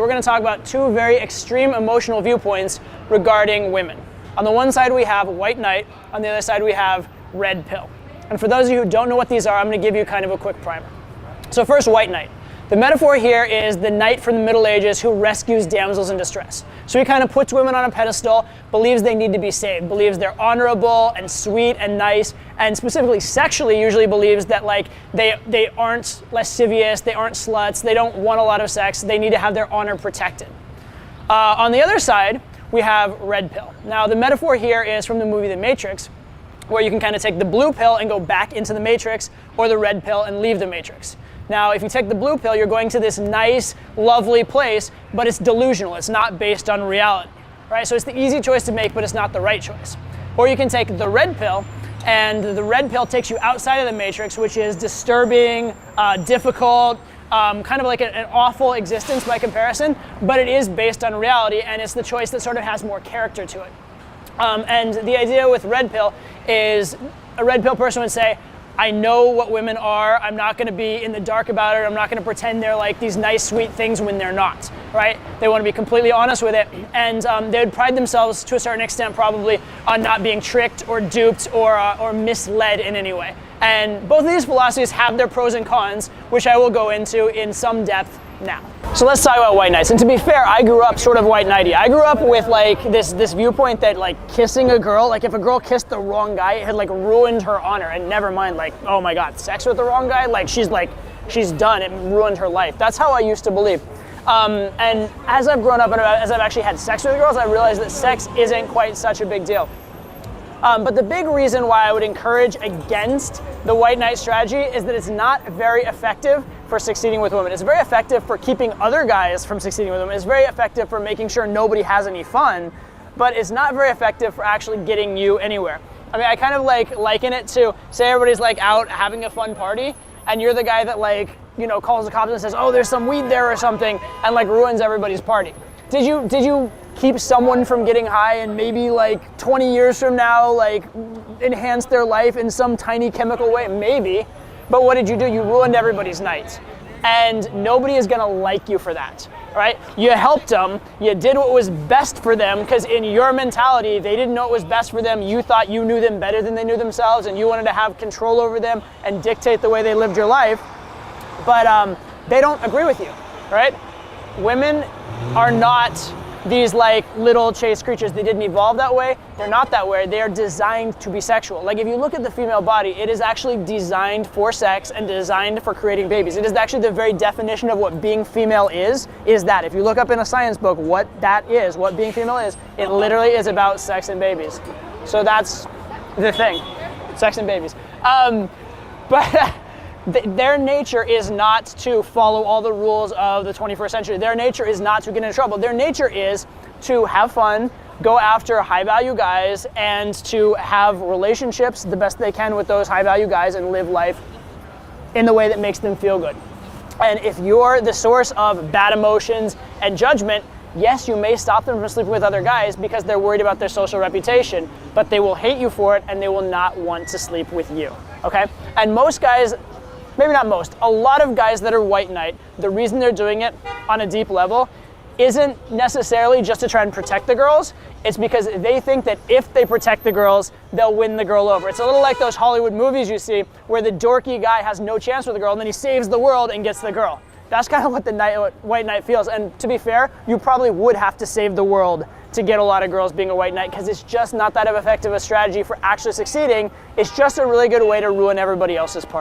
We're going to talk about two very extreme emotional viewpoints regarding women. On the one side we have white knight, on the other side we have red pill. And for those of you who don't know what these are, I'm going to give you kind of a quick primer. So first, white knight. The metaphor here is the knight from the Middle Ages who rescues damsels in distress. So he kind of puts women on a pedestal, believes they need to be saved, believes they're honorable and sweet and nice, and specifically sexually usually believes that like they aren't lascivious, they aren't sluts, they don't want a lot of sex, they need to have their honor protected. On the other side, we have red pill. Now the metaphor here is from the movie The Matrix, where you can kind of take the blue pill and go back into the Matrix, or the red pill and leave the Matrix. Now, if you take the blue pill, you're going to this nice, lovely place, but it's delusional. It's not based on reality, right? So it's the easy choice to make, but it's not the right choice. Or you can take the red pill, and the red pill takes you outside of the Matrix, which is disturbing, difficult, kind of like an awful existence by comparison, but it is based on reality, and it's the choice that sort of has more character to it. And the idea with red pill is a red pill person would say, I know what women are, I'm not going to be in the dark about it, I'm not going to pretend they're like these nice, sweet things when they're not, right? They want to be completely honest with it, and they would pride themselves to a certain extent probably on not being tricked or duped or misled in any way. And both of these philosophies have their pros and cons, which I will go into in some depth now. So let's talk about white knights. And to be fair, I grew up sort of white knighty. I grew up with like this viewpoint that like kissing a girl, like if a girl kissed the wrong guy, it had like ruined her honor. And never mind like, oh my God, sex with the wrong guy, like she's done, it ruined her life. That's how I used to believe. And as I've grown up and as I've actually had sex with girls, I realized that sex isn't quite such a big deal. But the big reason why I would encourage against the white knight strategy is that it's not very effective for succeeding with women. It's very effective for keeping other guys from succeeding with women. It's very effective for making sure nobody has any fun, but it's not very effective for actually getting you anywhere. I mean, I kind of like liken it to, say everybody's like out having a fun party, and you're the guy that like, you know, calls the cops and says, oh, there's some weed there or something, and like ruins everybody's party. Did you keep someone from getting high and maybe like 20 years from now, like enhance their life in some tiny chemical way? Maybe. But what did you do? You ruined everybody's night. And nobody is gonna like you for that, right? You helped them, you did what was best for them, because in your mentality, they didn't know what was best for them. You thought you knew them better than they knew themselves, and you wanted to have control over them and dictate the way they lived your life. But they don't agree with you, right? Women are not these like little chaste creatures. They didn't evolve that way. They're not that way. They are designed to be sexual. Like if you look at the female body, it is actually designed for sex and designed for creating babies. It is actually the very definition of what being female is that. If you look up in a science book what that is, what being female is, it literally is about sex and babies. So that's the thing, sex and babies. But their nature is not to follow all the rules of the 21st century. Their nature is not to get into trouble. Their nature is to have fun, go after high-value guys, and to have relationships the best they can with those high-value guys and live life in the way that makes them feel good. And if you're the source of bad emotions and judgment, yes, you may stop them from sleeping with other guys because they're worried about their social reputation, but they will hate you for it and they will not want to sleep with you, okay? And most guys, maybe not most, a lot of guys that are white knight, the reason they're doing it on a deep level isn't necessarily just to try and protect the girls. It's because they think that if they protect the girls, they'll win the girl over. It's a little like those Hollywood movies you see where the dorky guy has no chance with the girl and then he saves the world and gets the girl. That's kind of what the white knight feels. And to be fair, you probably would have to save the world to get a lot of girls being a white knight, because it's just not that effective a strategy for actually succeeding. It's just a really good way to ruin everybody else's party.